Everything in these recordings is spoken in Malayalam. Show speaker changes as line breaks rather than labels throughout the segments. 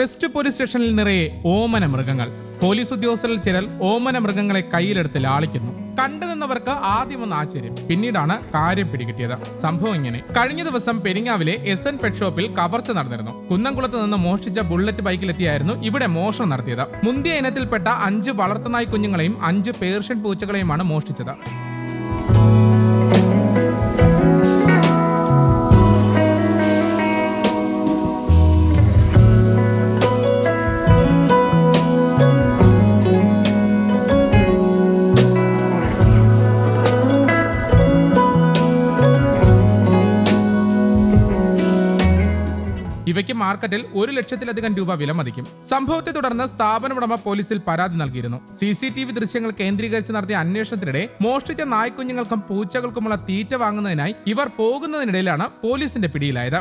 വെസ്റ്റ് പോലീസ് സ്റ്റേഷനിൽ നിറയെ ഓമന മൃഗങ്ങൾ. പോലീസ് ഉദ്യോഗസ്ഥരിൽ ചിലർ ഓമന മൃഗങ്ങളെ കയ്യിലെടുത്ത് ലാളിക്കുന്നു. കണ്ടു നിന്നവർക്ക് ആദ്യമൊന്ന് ആശ്ചര്യം, പിന്നീടാണ് കാര്യം പിടികിട്ടിയത്. സംഭവം ഇങ്ങനെ: കഴിഞ്ഞ ദിവസം പെരിങ്ങാവിലെ SN പെറ്റ് ഷോപ്പിൽ കവർച്ച നടന്നിരുന്നു. കുന്നംകുളത്ത് നിന്ന് മോഷ്ടിച്ച ബുള്ളറ്റ് ബൈക്കിലെത്തിയായിരുന്നു ഇവിടെ മോഷണം നടത്തിയത്. മുന്തിയ ഇനത്തിൽപ്പെട്ട 5 വളർത്തുനായ് കുഞ്ഞുങ്ങളെയും 5 പേർഷ്യൻ പൂച്ചകളെയുമാണ് മോഷ്ടിച്ചത്. ഇവയ്ക്ക് മാർക്കറ്റിൽ 1 ലക്ഷത്തിലധികം രൂപ വിലമതിക്കും. സംഭവത്തെ തുടർന്ന് സ്ഥാപന ഉടമ പോലീസിൽ പരാതി നൽകിയിരുന്നു. CCTV ദൃശ്യങ്ങൾ കേന്ദ്രീകരിച്ച് നടത്തിയ അന്വേഷണത്തിനിടെ മോഷ്ടിച്ച നായ്ക്കുഞ്ഞുങ്ങൾക്കും പൂച്ചകൾക്കുമുള്ള തീറ്റ വാങ്ങുന്നതിനായി ഇവർ പോകുന്നതിനിടയിലാണ് പോലീസിന്റെ പിടിയിലായത്.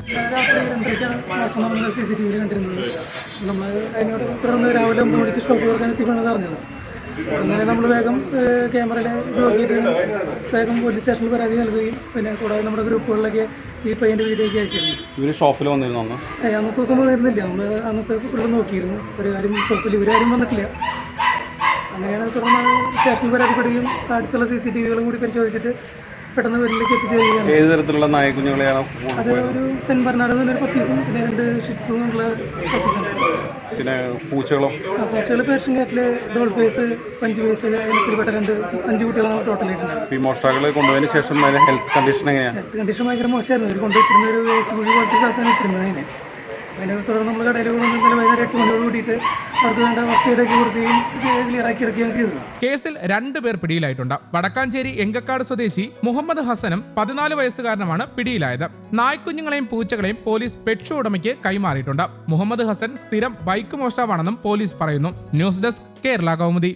അങ്ങനെ നമ്മൾ വേഗം ക്യാമറയിൽ നോക്കിയിട്ട് വേഗം പോലീസ് സ്റ്റേഷനിൽ പരാതി നൽകുകയും പിന്നെ കൂടാതെ നമ്മുടെ ഗ്രൂപ്പുകളിലൊക്കെ ഈ പയ്യൻ്റെ വീട്ടിലേക്ക് അയച്ചിരുന്നു.
ഇവർ ഷോപ്പിൽ വന്നിരുന്നു
അന്നത്തെ ദിവസം വന്നിരുന്നില്ല. നമ്മൾ അന്നത്തെ ഇവിടെ നോക്കിയിരുന്നു. ഒരു കാര്യം ഷോപ്പിൽ ഇവരാരും വന്നിട്ടില്ല. അങ്ങനെയാണ് തുടർന്ന് സ്റ്റേഷനിൽ പരാതിപ്പെടുകയും അടുത്തുള്ള CCTVകളും കൂടി പരിശോധിച്ചിട്ട് പെട്ടെന്ന് വീട്ടിലേക്ക് എത്തിച്ചേരുകയാണ്.
ഏത് തരത്തിലുള്ള നായ്ക്കുഞ്ഞുങ്ങളെയാണ്?
അത് ഒരു സെന്റ് ബെർണാർഡ് എന്നൊരു പപ്പീസും പിന്നെ 2 ഷിറ്റ്സും ഉള്ള പപ്പീസും.
പിന്നെ പൂച്ചകളോ?
പൂച്ചകൾ പേർഷ്യൻ കാറ്റില് ഡോൾഫേസ്, പഞ്ച് ഇനത്തിൽപ്പെട്ട 5 കുട്ടികളാണ് ടോട്ടലായിട്ടുണ്ട്.
ഈ മോഷ്ടാക്കളെ കൊണ്ടുപോയതിന് ശേഷം ഹെൽത്ത് കണ്ടീഷൻ എങ്ങനെയാണ്?
ഹെൽത്ത് കണ്ടീഷൻ ഭയങ്കര മോശമായിരുന്നു. അവർ കൊണ്ടുപോയിട്ടിരുന്ന ഒരു വേസ്റ്റ് കുഴി പോലത്തെ സ്ഥലത്താണ് ഇട്ടിരുന്നത്. അതിനെ തുടർന്ന് നമ്മൾ കടയിൽ കൊണ്ടുവന്ന് വൈകുന്നേരം 8 മണിയോട് കൂടിയിട്ട് അവർക്ക് വേണ്ട ഫസ്റ്റ് എയ്ഡൊക്കെ കൊടുക്കുകയും ക്ലിയറാക്കി ഇറക്കുകയും ചെയ്തത്.
കേസിൽ 2 പേർ പിടിയിലായിട്ടുണ്ട്. വടക്കാഞ്ചേരി എങ്കക്കാട് സ്വദേശി മുഹമ്മദ് ഹസനും 14 വയസ്സുകാരനുമാണ് പിടിയിലായത്. നായ്ക്കുഞ്ഞുങ്ങളെയും പൂച്ചകളെയും പോലീസ് പെറ്റ് ഷോ ഉടമയ്ക്ക് കൈമാറിയിട്ടുണ്ട്. മുഹമ്മദ് ഹസൻ സ്ഥിരം ബൈക്ക് മോഷ്ടാവാണെന്നും പോലീസ് പറയുന്നു. News desk, Kerala Kaumudi.